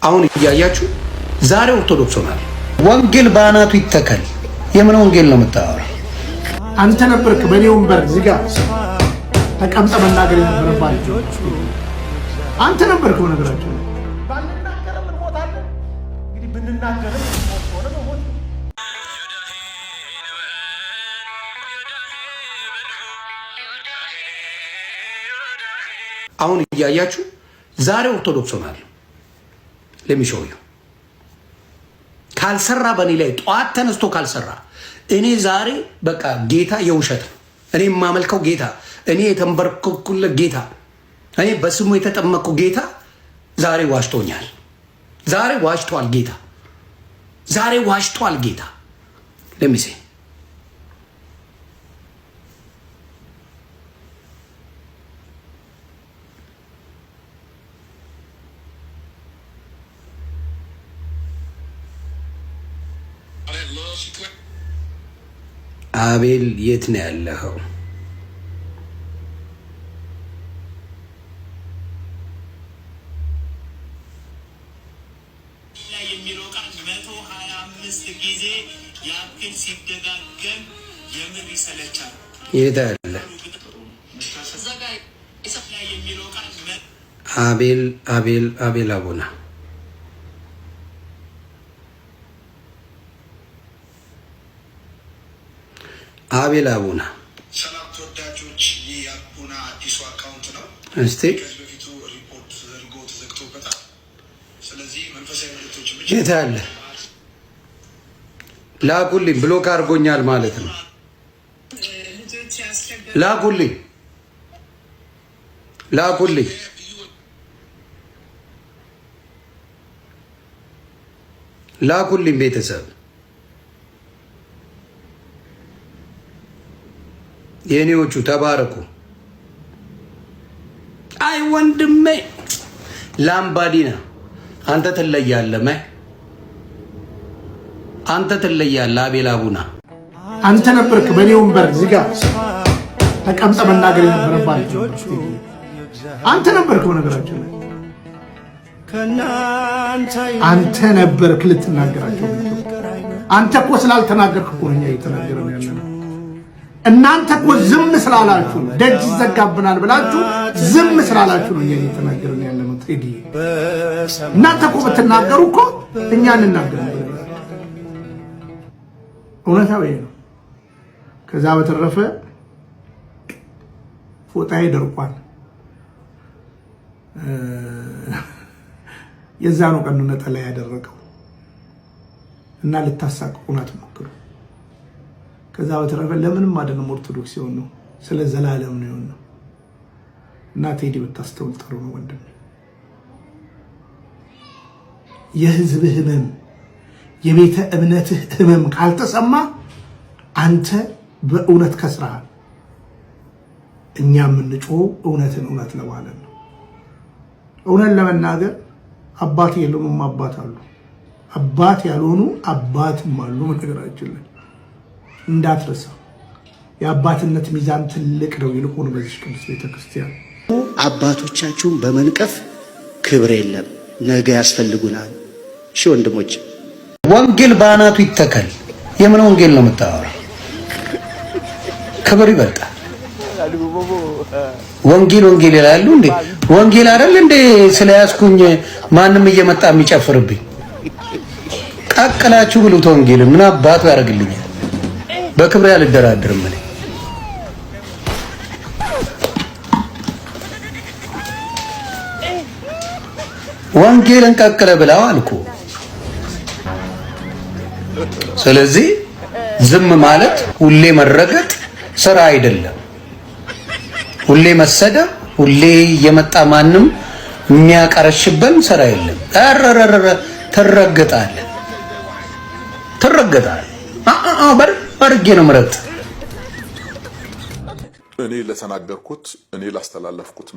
አሁን እያያችሁ ዛሬ ኦርቶዶክስ ሆናል። ወንጌል ባናቱ ይተከል። የምን ወንጌል ነው የምታወራው? አንተ ነበርክ በኔ ወንበር እዚህ ጋር ተቀምጠ መናገር የነበረባችሁ አንተ ነበርክ። በነገራችሁ ባንናገር ምን ሞታለን? እንግዲህ ብንናገር ሞት ሆነ ሞት። አሁን እያያችሁ ዛሬ ኦርቶዶክስ ሆናል። ለሚሾዩ ካልሰራ በኔ ላይ ጧት ተነስቶ ካልሰራ እኔ ዛሬ በቃ ጌታ የውሸት ነው። እኔ የማመልከው ጌታ፣ እኔ የተንበረከኩለት ጌታ፣ እኔ በስሙ የተጠመቅኩ ጌታ ዛሬ ዋሽቶኛል። ዛሬ ዋሽቷል ጌታ። ዛሬ ዋሽቷል ጌታ። ለሚሴ አቤል የት ነው ያለኸው? የሚለው ቃል 125 ጊዜ ያክል ሲደጋገም የምር ይሰለቻል። የት አለ? አቤል አቤል አቤል አቡና አቤል አቡና ሰላም ተወዳጆች፣ ይህ የአቡና አዲሱ አካውንት ነው። እስቲ ከዚህ በፊቱ ሪፖርት ተደርጎ ተዘግቶበታል። ስለዚህ መንፈሳዊ መልእክቶች ብቻ የት አለ? ላኩልኝ። ብሎክ አድርጎኛል ማለት ነው። ላኩልኝ ላኩልኝ። ላኩልኝ ቤተሰብ የኔዎቹ ተባረኩ። አይ ወንድሜ ላምባዲና አንተ ትለያለህ፣ አንተ ትለያለህ። አቤል አቡና አንተ ነበርክ በኔ ወንበር እዚህ ጋር ተቀምጠ መናገር የነበረባችሁ አንተ ነበርክ። በነገራችሁ ላይ አንተ ነበርክ ልትናገራቸው። አንተ እኮ ስላልተናገርክ እኮ እኛ እየተናገርን ያለነው። እናንተ እኮ ዝም ስላላችሁ ደጅ ይዘጋብናል ብላችሁ ዝም ስላላችሁ ነው እኛ እየተናገርን ያለነው። ቴዲ እናንተ እኮ ብትናገሩ እኮ እኛ እንናገር ነበር። እውነታው ይሄ ነው። ከዛ በተረፈ ፎጣዬ ደርቋል። የዛኑ ቀን ነጠላ ያደረገው እና ልታሳቅቁን አትሞክሩ። ከዛ በተረፈ ለምንም አይደለም ኦርቶዶክስ የሆነ ነው፣ ስለ ዘላለም ነው የሆነው። እና ቴዲ ብታስተውል ጥሩ ነው ወንድም። የህዝብ ህመም፣ የቤተ እምነትህ ህመም ካልተሰማ አንተ በእውነት ከስራሃል። እኛ የምንጮህ እውነትን እውነት ለማለት ነው። እውነት ለመናገር አባት የለውም አባት አሉ፣ አባት ያልሆኑ አባትም አሉ። ነገራችን ላይ እንዳትረሳ። የአባትነት ሚዛን ትልቅ ነው። ይልቁን በዚህ ቅዱስ ቤተክርስቲያን አባቶቻችሁን በመንቀፍ ክብር የለም፣ ነገ ያስፈልጉናል። እሺ ወንድሞች፣ ወንጌል ባናቱ ይተከል። የምን ወንጌል ነው የምታወራው? ክብር ይበልጣል። ወንጌል ወንጌል ይላሉ እንዴ? ወንጌል አይደል እንዴ? ስለያዝኩኝ ማንም እየመጣ የሚጨፍርብኝ ቀቅላችሁ ብሉት። ወንጌል ምን አባቱ ያደርግልኛል? በክብር ያልደራደርም እኔ። ወንጌልን ቀቅለ ብላው አልኩ። ስለዚህ ዝም ማለት ሁሌ መረገጥ ስራ አይደለም። ሁሌ መሰደብ፣ ሁሌ የመጣ ማንም የሚያቀረሽበን ስራ የለም። አረረረ ትረገጣለህ፣ ትረገጣለህ። አርጌ ነው ምረጥ። እኔ ለተናገርኩት እኔ ላስተላለፍኩት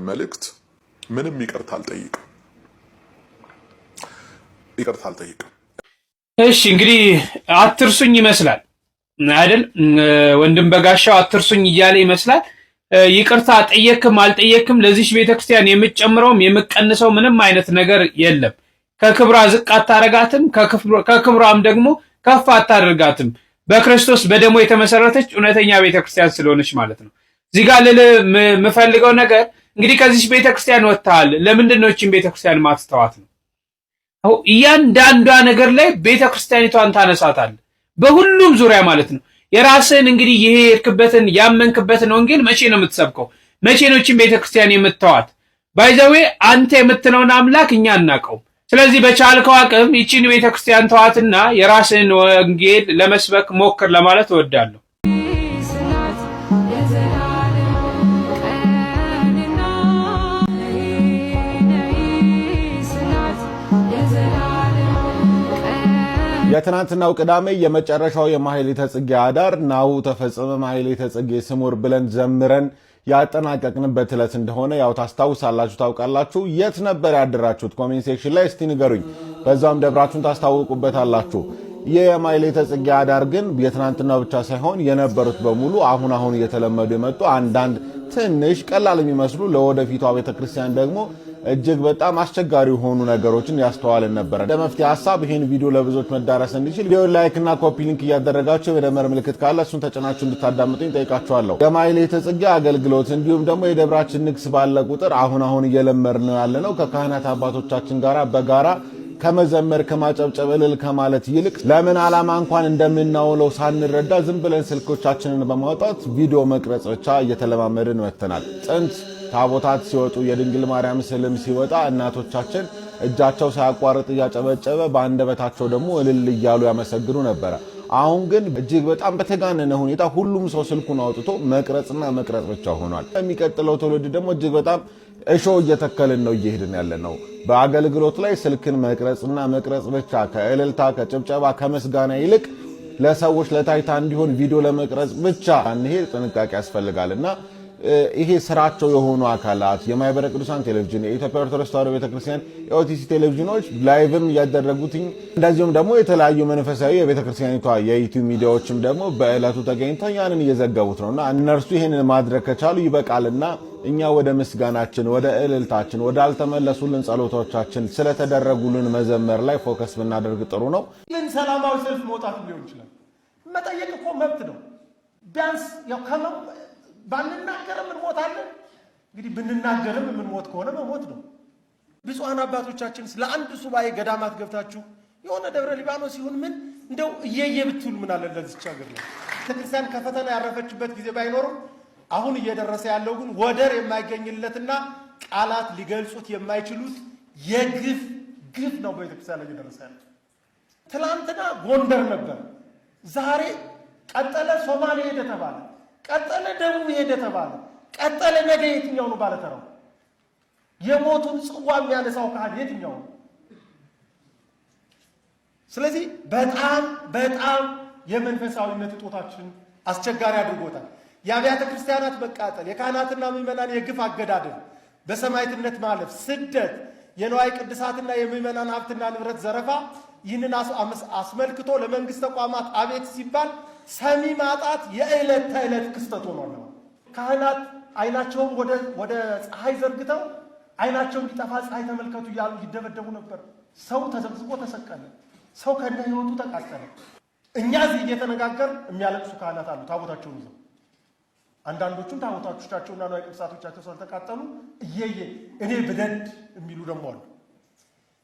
መልእክት ምንም ይቅርታ አልጠይቅም፣ ይቅርታ አልጠይቅም። እሺ እንግዲህ አትርሱኝ ይመስላል አይደል? ወንድም በጋሻው አትርሱኝ እያለ ይመስላል። ይቅርታ ጠየቅም አልጠየቅም ለዚህ ቤተክርስቲያን የምትጨምረውም የምትቀንሰው ምንም አይነት ነገር የለም። ከክብሯ ዝቅ አታረጋትም፣ ከክብሯም ደግሞ ከፍ አታደርጋትም። በክርስቶስ በደሙ የተመሰረተች እውነተኛ ቤተክርስቲያን ስለሆነች ማለት ነው። እዚህ ጋር የምፈልገው ነገር እንግዲህ ከዚህ ቤተክርስቲያን ወጥተሃል፣ ለምንድን ነው እቺን ቤተክርስቲያን ማትተዋት ነው? እያንዳንዷ ነገር ላይ ቤተክርስቲያኒቷን ታነሳታል፣ በሁሉም ዙሪያ ማለት ነው። የራስን እንግዲህ ይሄ የርክበትን ያመንክበትን ወንጌል መቼ ነው የምትሰብከው? መቼ ነው እቺን ቤተክርስቲያን የምትተዋት? ባይዘዌ አንተ የምትለውን አምላክ እኛ አናውቀው። ስለዚህ በቻልከው አቅም ይቺን ቤተክርስቲያን ተዋትና የራስን ወንጌል ለመስበክ ሞክር ለማለት እወዳለሁ። የትናንትናው ቅዳሜ የመጨረሻው የማህሌተ ጽጌ አዳር ናሁ ተፈጸመ ማህሌተ ጽጌ ስሙር ብለን ዘምረን ያጠናቀቅንበት ዕለት እንደሆነ ያው ታስታውሳላችሁ፣ ታውቃላችሁ። የት ነበር ያደራችሁት? ኮሜንት ሴክሽን ላይ እስቲ ንገሩኝ። በዛም ደብራችሁን ታስታውቁበታላችሁ። የማህሌተ ጽጌ አዳር ግን የትናንትናው ብቻ ሳይሆን የነበሩት በሙሉ አሁን እየተለመዱ የመጡ አንዳንድ ትንሽ ቀላል የሚመስሉ ለወደፊቷ ቤተክርስቲያን ደግሞ እጅግ በጣም አስቸጋሪ የሆኑ ነገሮችን ያስተዋልን ነበር። እንደ መፍትሄ ሐሳብ ይሄን ቪዲዮ ለብዙዎች መዳረስ እንዲችል ቪዲዮ ላይክ እና ኮፒ ሊንክ እያደረጋችሁ የደመር ምልክት ካለ እሱን ተጨናችሁ እንድታዳምጡኝ ጠይቃችኋለሁ። የማህሌተ ጽጌ አገልግሎት እንዲሁም ደግሞ የደብራችን ንግስ ባለ ቁጥር አሁን እየለመድነው ያለነው ከካህናት አባቶቻችን ጋራ በጋራ ከመዘመር ከማጨብጨብ እልል ከማለት ይልቅ ለምን ዓላማ እንኳን እንደምናውለው ሳንረዳ ዝም ብለን ስልኮቻችንን በማውጣት ቪዲዮ መቅረጽ ብቻ እየተለማመድን መተናል። ጥንት ታቦታት ሲወጡ የድንግል ማርያም ስዕልም ሲወጣ እናቶቻችን እጃቸው ሳያቋርጥ እያጨበጨበ በአንደበታቸው ደግሞ እልል እያሉ ያመሰግኑ ነበር። አሁን ግን እጅግ በጣም በተጋነነ ሁኔታ ሁሉም ሰው ስልኩን አውጥቶ መቅረጽና መቅረጽ ብቻ ሆኗል። የሚቀጥለው ትውልድ ደግሞ እጅግ በጣም እሾ እየተከልን ነው እየሄድን ያለነው። በአገልግሎት ላይ ስልክን መቅረጽና መቅረጽ ብቻ ከእልልታ ከጭብጨባ ከምስጋና ይልቅ ለሰዎች ለታይታ እንዲሆን ቪዲዮ ለመቅረጽ ብቻ አንሄድ፣ ጥንቃቄ ያስፈልጋልና ይሄ ስራቸው የሆኑ አካላት የማይበረ ቅዱሳን ቴሌቪዥን፣ የኢትዮጵያ ኦርቶዶክስ ተዋሕዶ ቤተክርስቲያን የኦቲሲ ቴሌቪዥኖች ላይቭም ያደረጉትኝ እንደዚሁም ደግሞ የተለያዩ መንፈሳዊ የቤተክርስቲያኒቷ የዩቲዩብ ሚዲያዎችም ደግሞ በእለቱ ተገኝተው ያንን እየዘገቡት ነውና እነርሱ ይሄንን ማድረግ ከቻሉ ይበቃልና እኛ ወደ ምስጋናችን፣ ወደ እልልታችን፣ ወደ አልተመለሱልን ጸሎቶቻችን ስለተደረጉልን መዘመር ላይ ፎከስ ብናደርግ ጥሩ ነው። ምን ሰላማዊ ሰልፍ መውጣት ሊሆን ይችላል። መጠየቅ እኮ መብት ነው። ቢያንስ ያው ባንናገርም እንሞታለን። እንግዲህ ብንናገርም የምንሞት ከሆነ መሞት ነው። ብፁዓን አባቶቻችን ለአንድ ሱባኤ ገዳማት ገብታችሁ የሆነ ደብረ ሊባኖስ ይሁን ምን እንደው እየየ ብትውል ምን አለ ለዚች ሀገር ነው። ቤተክርስቲያን ከፈተና ያረፈችበት ጊዜ ባይኖርም አሁን እየደረሰ ያለው ግን ወደር የማይገኝለትና ቃላት ሊገልጹት የማይችሉት የግፍ ነው በቤተክርስቲያን ላይ እየደረሰ ያለው። ትላንትና ጎንደር ነበር፣ ዛሬ ቀጠለ ሶማሌ ሄደ ተባለ፣ ቀጠለ ደቡብ ሄደ ተባለ፣ ቀጠለ ነገ የትኛው ነው ባለተራው? የሞቱን ጽዋ የሚያነሳው ካህን የትኛው ነው? ስለዚህ በጣም የመንፈሳዊነት እጦታችን አስቸጋሪ አድርጎታል። የአብያተ ክርስቲያናት መቃጠል፣ የካህናትና ምዕመናን የግፍ አገዳደል፣ በሰማዕትነት ማለፍ፣ ስደት፣ የንዋየ ቅድሳትና የምዕመናን ሀብትና ንብረት ዘረፋ፣ ይህንን አስመልክቶ ለመንግስት ተቋማት አቤት ሲባል ሰሚ ማጣት የዕለት ተዕለት ክስተት ሆኗል። ካህናት አይናቸውን ወደ ፀሐይ ዘርግተው አይናቸው እንዲጠፋ ፀሐይ ተመልከቱ እያሉ ይደበደቡ ነበር። ሰው ተዘብዝቦ ተሰቀለ። ሰው ከነ ህይወቱ ተቃጠለ። እኛ እዚህ እየተነጋገር የሚያለቅሱ ካህናት አሉ ታቦታቸውን ይዘው። አንዳንዶቹም ታቦታቶቻቸውና ንዋየ ቅድሳቶቻቸው ስለተቃጠሉ እየየ እኔ ብደድ የሚሉ ደግሞ አሉ።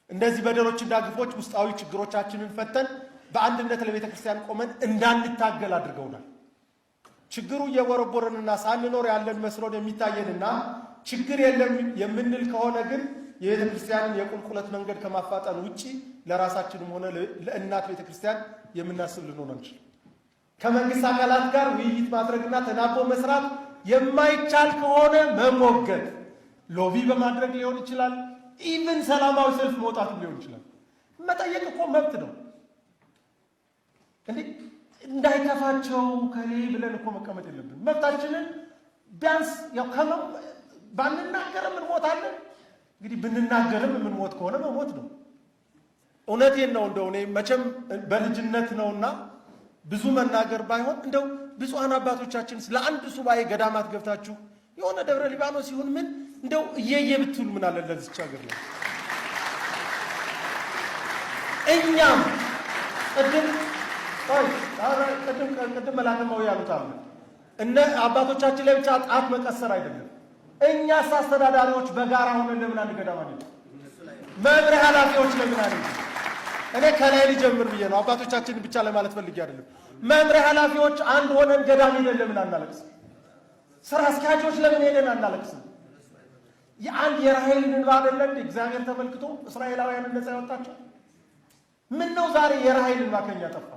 እንደዚህ በደሎችና ግፎች ውስጣዊ ችግሮቻችንን ፈተን በአንድነት ለቤተ ክርስቲያን ቆመን እንዳንታገል አድርገውናል። ችግሩ እየቦረቦረንና ሳንኖር ያለን መስሎን የሚታየንና ችግር የለም የምንል ከሆነ ግን የቤተ ክርስቲያንን የቁልቁለት መንገድ ከማፋጠን ውጪ ለራሳችንም ሆነ ለእናት ቤተ ክርስቲያን የምናስብ ልንሆን አንችልም። ከመንግስት አካላት ጋር ውይይት ማድረግና ተናቦ መስራት የማይቻል ከሆነ መሞገት፣ ሎቢ በማድረግ ሊሆን ይችላል። ኢቭን ሰላማዊ ሰልፍ መውጣት ሊሆን ይችላል። መጠየቅ እኮ መብት ነው። እንዴ እንዳይከፋቸው ከሌ ብለን እኮ መቀመጥ የለብን። መብታችንን ቢያንስ ያው ባንናገርም እንሞታለን። እንግዲህ ብንናገርም የምንሞት ከሆነ መሞት ነው። እውነቴን ነው። እንደው እኔ መቼም በልጅነት ነውና ብዙ መናገር ባይሆን እንደው ብፁዓን አባቶቻችን ለአንድ ሱባኤ ገዳማት ገብታችሁ የሆነ ደብረ ሊባኖስ ይሁን ምን እንደው እየየ ብትውል ምን አለ ለዚች ሀገር ነው። እኛም ቅድም መላከማው ያሉት አለ እነ አባቶቻችን ላይ ብቻ ጣት መቀሰር አይደለም። እኛስ አስተዳዳሪዎች በጋራ ሆነን ለምን አንድ ገዳም አንል? መምሪያ ኃላፊዎች ለምን አንል? እኔ ከላይ ልጀምር ብዬ ነው። አባቶቻችን ብቻ ለማለት ፈልጌ አይደለም። መምሪያ ኃላፊዎች አንድ ሆነን ገዳም ሄደን ለምን አናለቅስም? ስራ አስኪያጆች ለምን ሄደን አናለቅስም? የአንድ የራሔልን እንባ አይደለም እግዚአብሔር ተመልክቶ እስራኤላውያንን ነፃ ያወጣቸው? ምን ነው ዛሬ የራሔል እንባ ከኛ ጠፋ?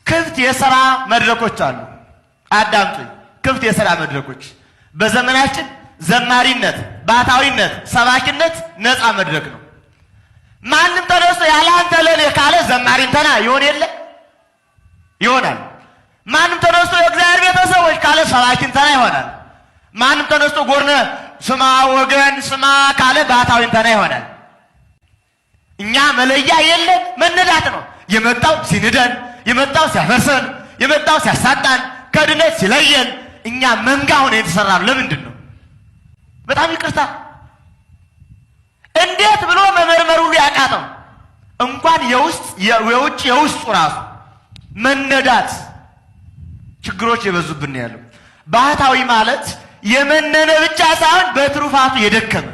ክፍት የሥራ መድረኮች አሉ። አዳምጡኝ። ክፍት የሥራ መድረኮች በዘመናችን ዘማሪነት፣ ባታዊነት፣ ሰባኪነት ነፃ መድረክ ነው። ማንም ተነስቶ ያለ አንተ ለኔ ካለ ዘማሪን ተና ይሆን የለ ይሆናል። ማንም ተነስቶ የእግዚአብሔር ቤተሰቦች ካለ ሰባኪን ተና ይሆናል። ማንም ተነስቶ ጎርነ ስማ ወገን ስማ ካለ ባታዊን ተና ይሆናል። እኛ መለያ የለን፣ መነዳት ነው። የመጣው ሲንደን፣ የመጣው ሲያፈርሰን፣ የመጣው ሲያሳጣን፣ ከድነት ሲለየን እኛ መንጋ ሆነ የተሰራው ለምንድን ነው? በጣም ይቅርታ እንዴት ብሎ መመርመሩ ያቃተው እንኳን የውስጥ የውጭ የውስጡ ራሱ መነዳት ችግሮች የበዙብን ያለው። ባህታዊ ማለት የመነነ ብቻ ሳይሆን በትሩፋቱ የደከመ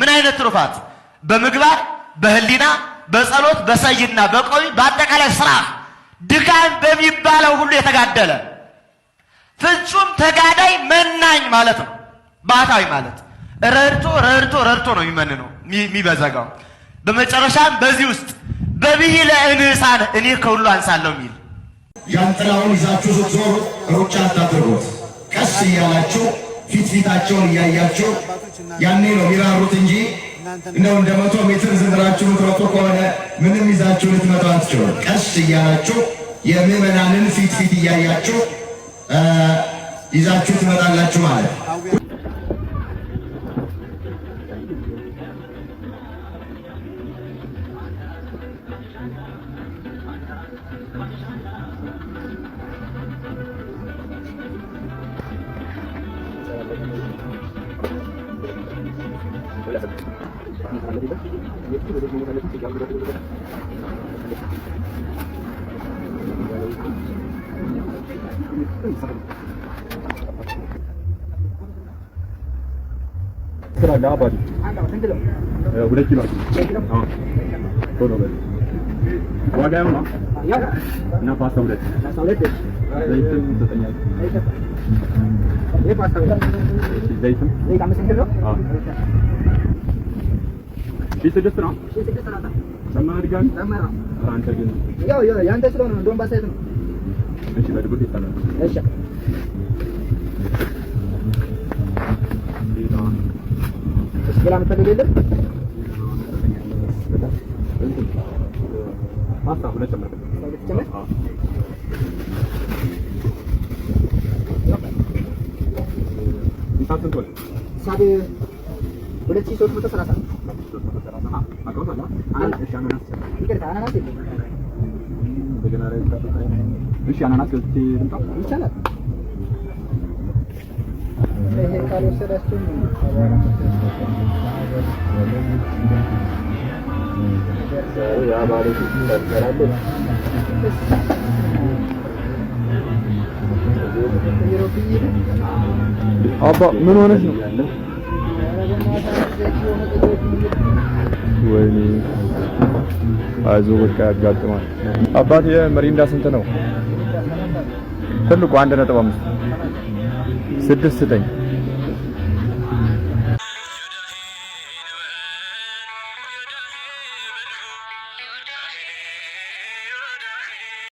ምን አይነት ትሩፋት? በምግባር በህሊና በጸሎት በሰይድና በቆይ በአጠቃላይ ስራ ድካም በሚባለው ሁሉ የተጋደለ ፍጹም ተጋዳይ መናኝ ማለት ነው። ባህታዊ ማለት ረድቶ ነው የሚመንነው የሚበዘጋው። በመጨረሻም በዚህ ውስጥ በብሂለ እንሳን እኔ ከሁሉ አንሳለሁ የሚል ጃንጥላውን ይዛችሁ ስትዞሩ ሩጫ አታድርጉት። ቀስ እያላችሁ ፊታቸውን እያያችሁ ያኔ ነው የሚራሩት እንጂ እንደው እንደ 100 ሜትር ዝም ብላችሁ ምትሮጡ ከሆነ ምንም ይዛችሁ ልትመጡ አትችሉም። ቀስ እያላችሁ የምዕመናንን ፊት እያያችሁ ይዛችሁ ትመጣላችሁ ማለት ነው። አባ ምን ሆነሽ ነው? ወይኔ አይዞህ በቃ ያጋጥማል። አባቴ መሪንዳ ስንት ነው? ትልቁ 1.5 6 9